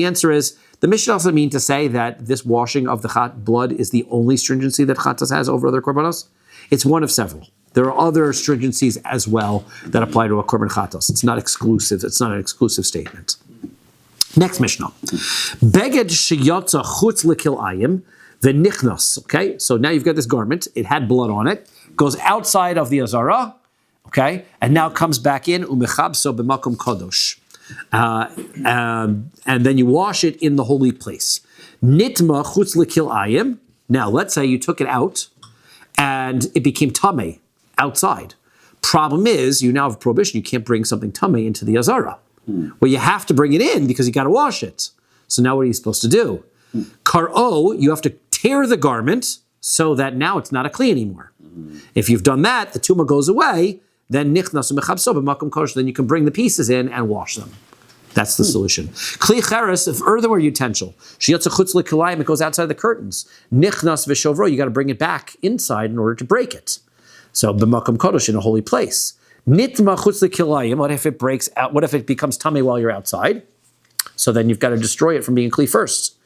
answer is, the Mishnah doesn't mean to say that this washing of the blood is the only stringency that chatos has over other korbanos. It's one of several. There are other stringencies as well that apply to a korban chatos. It's not exclusive. It's not an exclusive statement. Next Mishnah. Beged sheyotza chutz l'kilayim v'nichnos. Okay, so now you've got this garment. It had blood on it. Goes outside of the azara. Okay, and now comes back in umechabso b'makom kodosh. And then you wash it in the holy place. Nitma chutz l'kilayim. Now let's say you took it out and it became tameh outside. Problem is, you now have a prohibition. You can't bring something tameh into the azara. Well, you have to bring it in because you got to wash it. So now what are you supposed to do? Karo, you have to tear the garment so that now it's not a kli anymore. If you've done that, the tumah goes away, then nichnas mechabso b'makom kodesh, then you can bring the pieces in and wash them. That's the solution. Kli cheres, if earthenware utensil, sheyotza chutz l'kilayim, it goes outside the curtains. Nichnas v'shovro, you got to bring it back inside in order to break it. So b'makom kodesh, in a holy place. Nitma chutz l'kilayim, what if it breaks out? What if it becomes tameh while you're outside? So then you've got to destroy it from being kli first.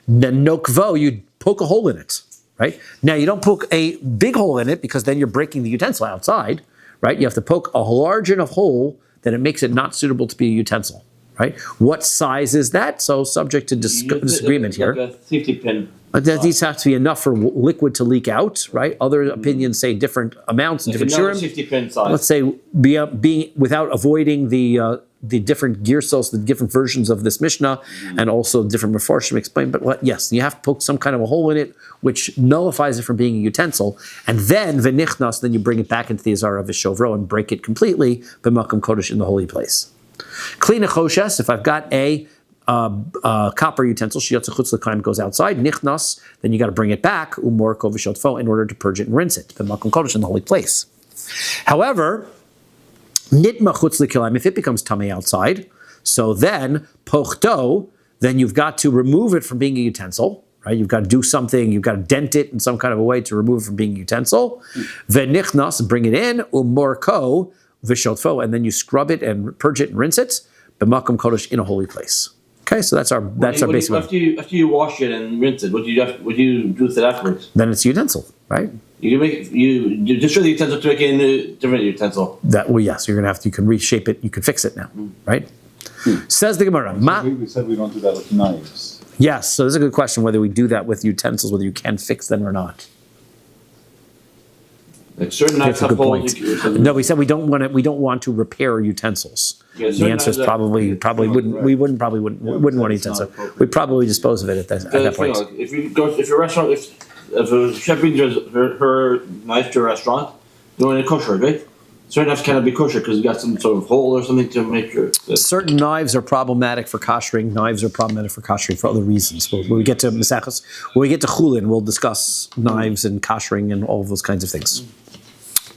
Then nokvo, you poke a hole in it, right? Now you don't poke a big hole in it because then you're breaking the utensil outside, right? You have to poke a large enough hole that it makes it not suitable to be a utensil, right? What size is that? So subject to disagreement here. Like a safety pin. These have to be enough for liquid to leak out, right? Other opinions say different amounts and different shurim. Safety pin size. Let's say being without avoiding the different gear cells, the different versions of this Mishnah, and also different Mefarshim explain. But yes, you have to poke some kind of a hole in it, which nullifies it from being a utensil, and then v'nichnas, then you bring it back into the azara v'shovro and break it completely b'makom kodesh in the holy place. Kli nechoshes, if I've got a copper utensil, sheyotza chutz l'kilayim, goes outside, nichnas, then you got to bring it back, umorko v'shotfo, in order to purge it and rinse it, b'makom kodesh in the holy place. However, nitma chutz l'kilayim, if it becomes tameh outside, so then pochto, then you've got to remove it from being a utensil, right? You've got to do something, you've got to dent it in some kind of a way to remove it from being a utensil. V'nichnas, bring it in, umorko v'shotfo, and then you scrub it and purge it and rinse it, b'makom kodesh, in a holy place. Okay, so that's our basic one. After you wash it and rinse it, what do you do with it afterwards? Then it's a utensil, right? You destroy the utensil to make it a different utensil. Yes, you can reshape it, you can fix it now, right? Says the Gemara. We said we don't do that with knives. Yes, so this is a good question whether we do that with utensils, whether you can fix them or not. Like certain knives That's a have good holes. point. No, we said we don't want to repair utensils. Yeah, The answer is probably wouldn't want utensils. We'd probably dispose of it at that point. Like, if your restaurant, if a chef brings her knife to a restaurant, you want it kosher, right? Certain knives cannot be kosher because you got some sort of hole or something to make sure. Certain knives are problematic for koshering. Knives are problematic for koshering for other reasons. When we get to Mesachos, when we get to Chulin, we'll discuss knives and koshering and all of those kinds of things.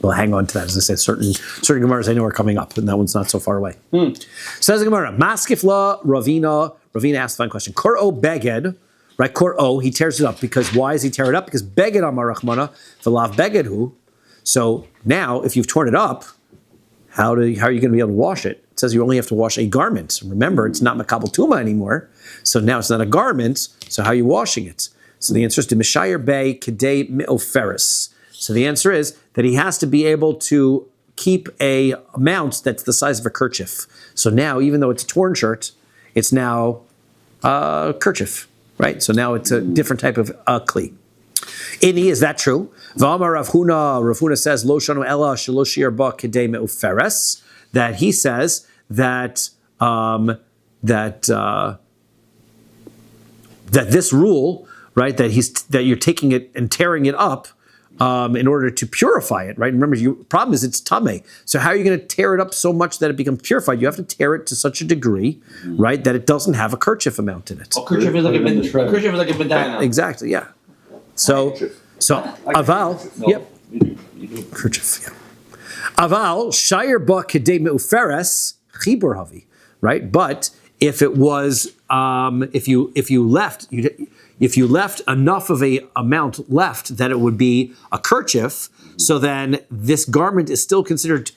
We'll hang on to that. As I said, certain Gemaras I know are coming up, and that one's not so far away. Says the Gemara, Maskifla Ravina. Ravina asked a fine question. Kor-o beged, right? Kor-o, he tears it up. Because why does he tear it up? Because beged amar Rachmana, v'lav beged hu. So now, if you've torn it up, how are you going to be able to wash it? It says you only have to wash a garment. Remember, it's not makabel tuma anymore. So now it's not a garment. So how are you washing it? So the answer is to mishayer bay kedei me'oferis. So the answer is that he has to be able to keep a amount that's the size of a kerchief. So now, even though it's a torn shirt, it's now a kerchief, right? So now it's a different type of kli. Ini, is that true? V'amar Rav Huna says, Lo shanu ela shelo shi'er ba kedei me'uferes, that he says that this rule, right, that you're taking it and tearing it up in order to purify it, right? Remember, your problem is it's tameh. So how are you going to tear it up so much that it becomes purified? You have to tear it to such a degree, right, that it doesn't have a kerchief amount in it. Kerchief is like a bandana. Exactly, yeah. So aval, yep, kerchief, yeah. Aval shayir ba kedei me'uferes chibur havi, right? But if it was, if you left enough of a amount left that it would be a kerchief, so then this garment is still considered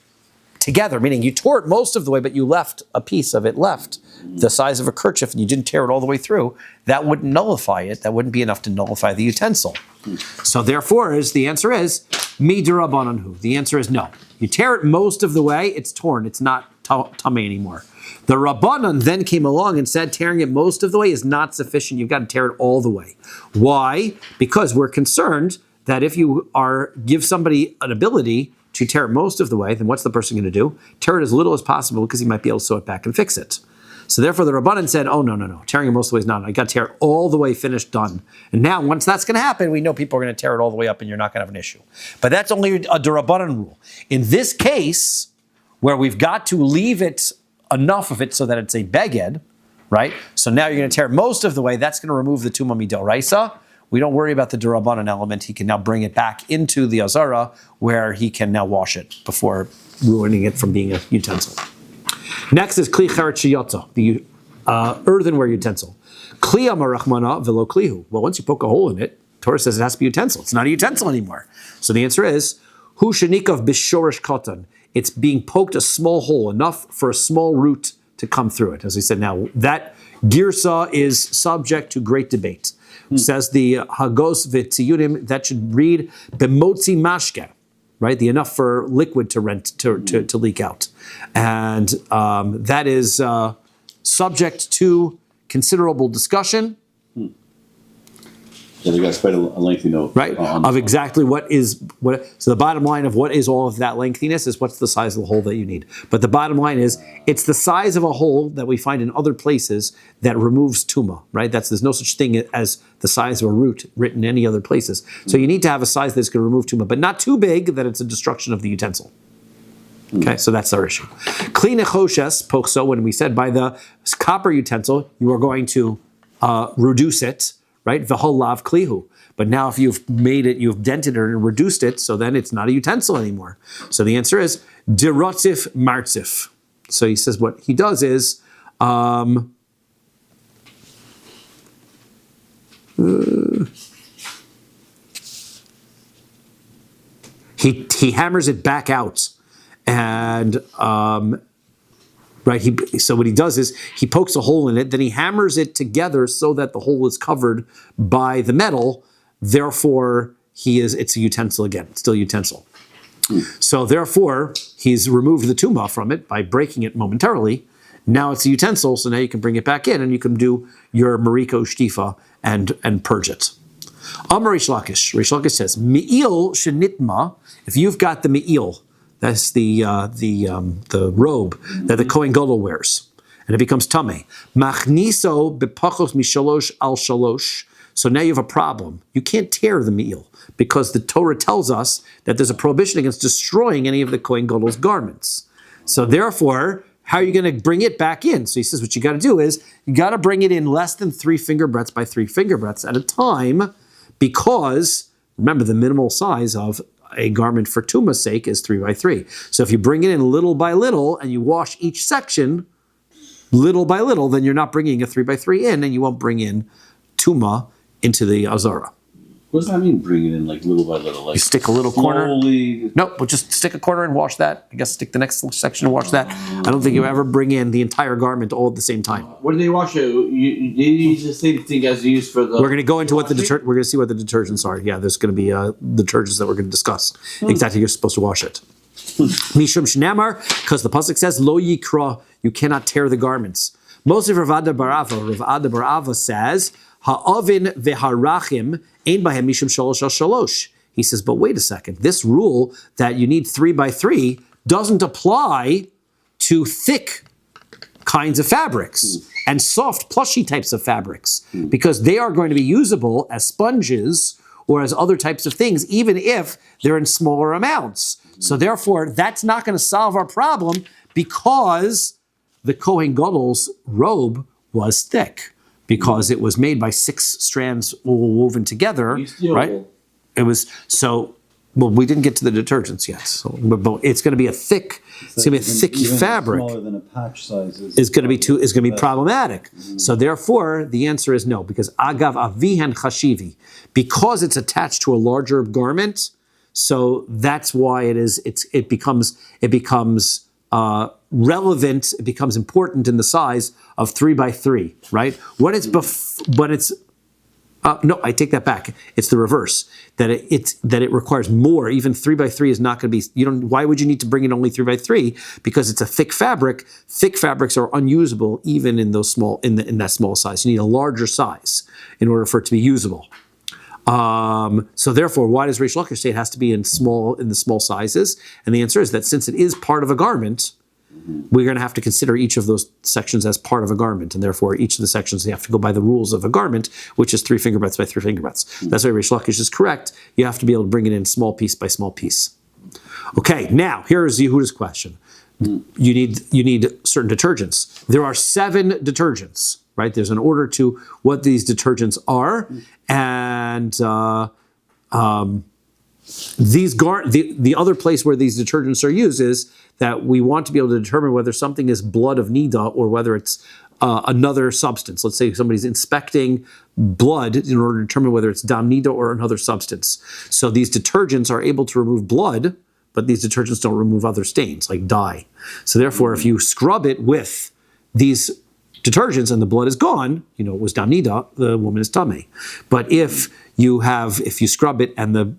together, meaning you tore it most of the way, but you left a piece of it left, the size of a kerchief, and you didn't tear it all the way through, that wouldn't nullify it. That wouldn't be enough to nullify the utensil. So therefore, the answer is, mi d'Rabbanan hu. The answer is no. You tear it most of the way, it's torn, it's not tummy anymore. The Rabbanan then came along and said tearing it most of the way is not sufficient. You've got to tear it all the way. Why? Because we're concerned that if you give somebody an ability to tear it most of the way, then what's the person going to do? Tear it as little as possible because he might be able to sew it back and fix it. So therefore the Rabbanan said, oh, no. Tearing it most of the way is not. I got to tear it all the way, finished, done. And now once that's going to happen, we know people are going to tear it all the way up and you're not going to have an issue. But that's only a Rabbanan rule. In this case, where we've got to leave it enough of it so that it's a beged, right? So now you're going to tear most of the way. That's going to remove the tumah midoraisa. We don't worry about the Durabanan element. He can now bring it back into the Azara where he can now wash it before ruining it from being a utensil. Next is Kli Cheret Sheyotza, the earthenware utensil. Kli Amarachmana velo klihu. Well, once you poke a hole in it, Torah says it has to be a utensil. It's not a utensil anymore. So the answer is, Hu Shenikav Bishorish Katan. It's being poked a small hole, enough for a small root to come through it. As we said now, that girsa is subject to great debate. Says the Hagos V'Tziyudim, that should read B'motzi Mashke, right? The enough for liquid to leak out. And that is subject to considerable discussion. Yeah, they got quite a lengthy note. Right, of exactly what. So the bottom line of what is all of that lengthiness is what's the size of the hole that you need. But the bottom line is it's the size of a hole that we find in other places that removes tumah, right? There's no such thing as the size of a root written in any other places. So you need to have a size that's going to remove tumah, but not too big that it's a destruction of the utensil. Okay, so that's our issue. Kli nechoshes pokso, when we said by the copper utensil, you are going to reduce it, right? V'holav klihu. But now if you've made it, you've dented it and reduced it, so then it's not a utensil anymore. So the answer is dirotzif martzif. So he says what he does is he hammers it back out. And right, so what he does is he pokes a hole in it, then he hammers it together so that the hole is covered by the metal. Therefore, it's a utensil again. It's still a utensil. So therefore, he's removed the tumah from it by breaking it momentarily. Now it's a utensil, so now you can bring it back in and you can do your mariko shtifa and purge it. Amar Rish Lakish says, Me'il shenitma, if you've got the me'il, that's the robe that the Kohen Gadol wears, and it becomes tameh. Machniso bepachos mishalosh al shalosh. So now you have a problem. You can't tear the me'il because the Torah tells us that there's a prohibition against destroying any of the Kohen Gadol's garments. So therefore, how are you going to bring it back in? So he says what you got to do is you got to bring it in less than 3 finger breadths by 3 finger breadths at a time, because remember the minimal size of a garment for tumah's sake is 3 by 3. So if you bring it in little by little and you wash each section little by little, then you're not bringing a 3 by 3 in, and you won't bring in tumah into the azara. What does that mean, bring it in like little by little? Like You stick a little corner. slowly. Nope, but just stick a corner and wash that. I guess stick the next section and wash that. I don't think you ever bring in the entire garment all at the same time. What do they wash it? They use the same thing as they use for the. We're going to go into what the we're going to see what the detergents are. Yeah, there's going to be detergents that we're going to discuss. Exactly, you're supposed to wash it. Mishum shnamar, because the pasuk says lo yikra, you cannot tear the garments. Most of Rav Ada Bar Ava says ha'avin veharachim ein bahem mishum shalosh al shalosh. He says, but wait a second. This rule that you need 3 by 3 doesn't apply to thick kinds of fabrics and soft, plushy types of fabrics, because they are going to be usable as sponges or as other types of things, even if they're in smaller amounts. So therefore, that's not going to solve our problem, because the Kohen Gadol's robe was thick, because it was made by 6 strands woven together, right? It was so. Well, we didn't get to the detergents yet, so but it's going to be a thick. It's going to be a thick fabric. Smaller than a patch size is going to be problematic. So therefore, the answer is no, because agav avihan chashivi, because it's attached to a larger garment. So that's why it becomes relevant. It becomes important in the size of 3 by 3, right? When it's No, I take that back. It's the reverse. That it requires more. Even 3x3 is not going to be. You don't. Why would you need to bring in only 3x3? Because it's a thick fabric. Thick fabrics are unusable even in those small in that small size. You need a larger size in order for it to be usable. So therefore, why does Reish Lakish say it has to be in the small sizes? And the answer is that since it is part of a garment, we're going to have to consider each of those sections as part of a garment, and therefore each of the sections they have to go by the rules of a garment, which is 3 finger breadths by 3 finger breadths. That's why Reish Lakish is correct. You have to be able to bring it in small piece by small piece. Okay, now here is Yehuda's question. You need certain detergents. There are 7 detergents, right? There's an order to what these detergents are, and the other place where these detergents are used is that we want to be able to determine whether something is blood of nida or whether it's another substance. Let's say somebody's inspecting blood in order to determine whether it's dam nida or another substance. So these detergents are able to remove blood, but these detergents don't remove other stains like dye. So therefore, if you scrub it with these detergents and the blood is gone, it was dam nida, the woman is tameh. But if you scrub it and the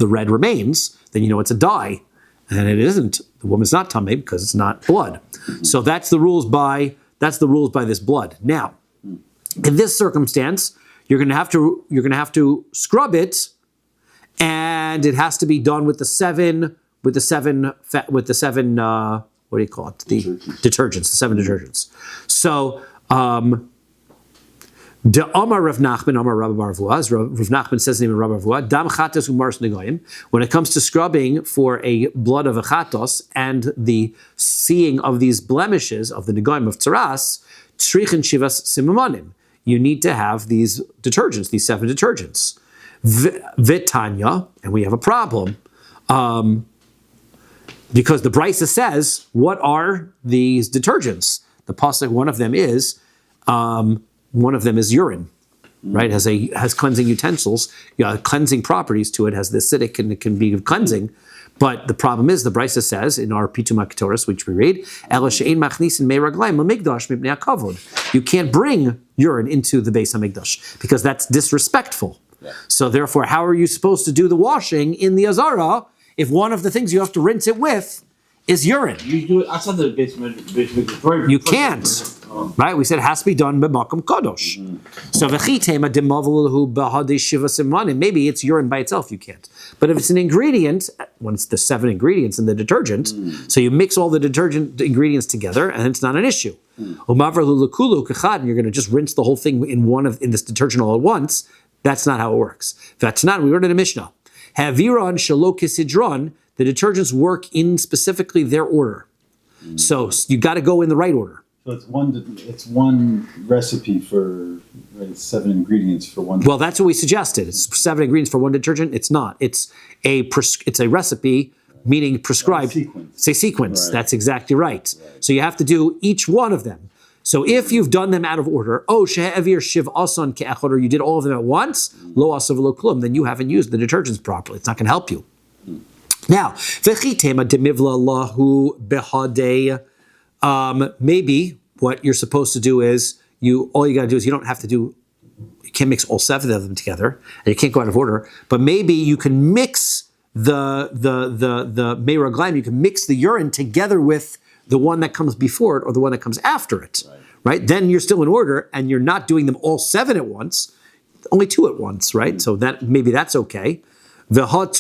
red remains, then it's a dye, and it isn't. The woman's not tameh because it's not blood. So that's the rules by this blood. Now, in this circumstance, you're going to have to scrub it, and it has to be done with the seven. What do you call it? The detergents, the 7 detergents. So. De Amar Rav Nachman, Amar Rabbi Bar Avua, as Rav Nachman says the name of Rabbi Avua, Dam Chatos Umaris Negoyim. When it comes to scrubbing for a blood of a chatos and the seeing of these blemishes of the Negoyim of Tzaras, Trichin Shivas Simamanim. You need to have these detergents, these 7 detergents. Vitanya, and we have a problem. Because the Brisa says, what are these detergents? The pasuk, one of them is urine, right? Has cleansing utensils, cleansing properties to it. Has the acidic and it can be cleansing. But the problem is, the Brisa says in our Pitum HaKetoros, which we read, you can't bring urine into the Beis HaMikdash because that's disrespectful. Yeah. So therefore, how are you supposed to do the washing in the Azara if one of the things you have to rinse it with is urine? You do it outside the Beis HaMikdash. You can't. Right? We said it has to be done b'makom kadosh. So v'chitema demavulhu b'hadei shiva simanim. Maybe it's urine by itself. You can't. But if it's an ingredient, when it's the 7 ingredients in the detergent, so you mix all the detergent ingredients together, and it's not an issue. And you're going to just rinse the whole thing in this detergent all at once. That's not how it works. That's not. We learned in a Mishnah. Haviron shelo kisidron. The detergents work in specifically their order. So you got to go in the right order. So it's one recipe for 7 ingredients for one. Well, that's what we suggested. It's 7 ingredients for one detergent. It's not. It's a recipe, meaning prescribed. It's a sequence. Right. That's exactly right. So you have to do each one of them. So if you've done them out of order, she'evir shiv asan ke'echad, or you did all of them at once, lo asav lo klum, then you haven't used the detergents properly. It's not going to help you. Now, v'chitema demivla lahu behadei. Maybe what you're supposed to do is all you got to do is you can't mix all 7 of them together, and you can't go out of order. But maybe you can mix the meiraglaim. You can mix the urine together with the one that comes before it or the one that comes after it. Right? Then you're still in order, and you're not doing them all 7 at once, only 2 at once. Right? So maybe that's okay. Part of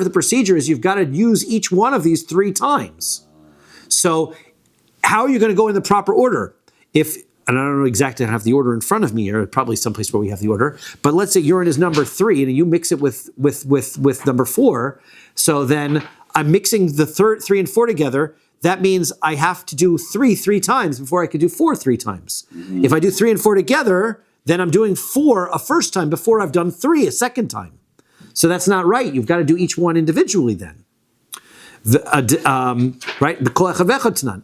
the procedure is you've got to use each one of these 3 times. So how are you going to go in the proper order? And I don't know exactly how to have the order in front of me, or probably someplace where we have the order, but let's say urine is number 3 and you mix it with number 4. So then I'm mixing the 3 and 4 together. That means I have to do 3 times before I could do 4 3 times. If I do 3 and 4 together, then I'm doing 4 a first time before I've done 3 a second time. So that's not right. You've got to do each one individually then. Right?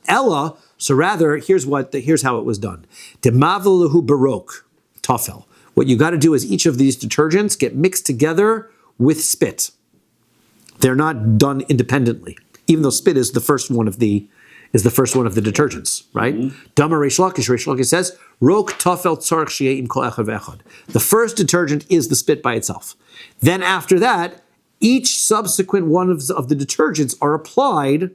Ella, so rather, here's how it was done. Demavalahu barok, tafel. What you got to do is each of these detergents get mixed together with spit. They're not done independently, even though spit is the first one of the is the first one of the detergents, right? Dama Reish Lakish says, Rok tafel tzarich sheyeh im kol echad ve'echad. The first detergent is the spit by itself. Then after that, each subsequent one of the detergents are applied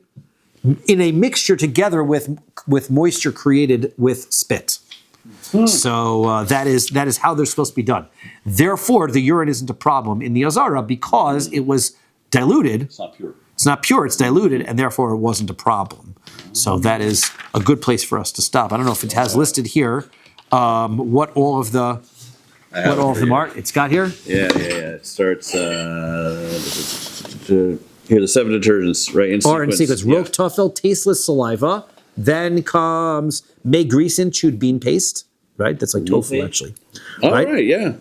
in a mixture together with moisture created with spit. So that is how they're supposed to be done. Therefore, the urine isn't a problem in the Azara because it was diluted. It's not pure. It's not pure, it's diluted, and therefore it wasn't a problem. So that is a good place for us to stop. I don't know if it has listed here what all of them are. It's got here? Yeah. It starts, here, the 7 detergents, right, in sequence. Or in sequence, Rok Tafel, tasteless saliva. Then comes May Greasin, chewed bean paste, right? That's like tofu, actually. All right, yeah.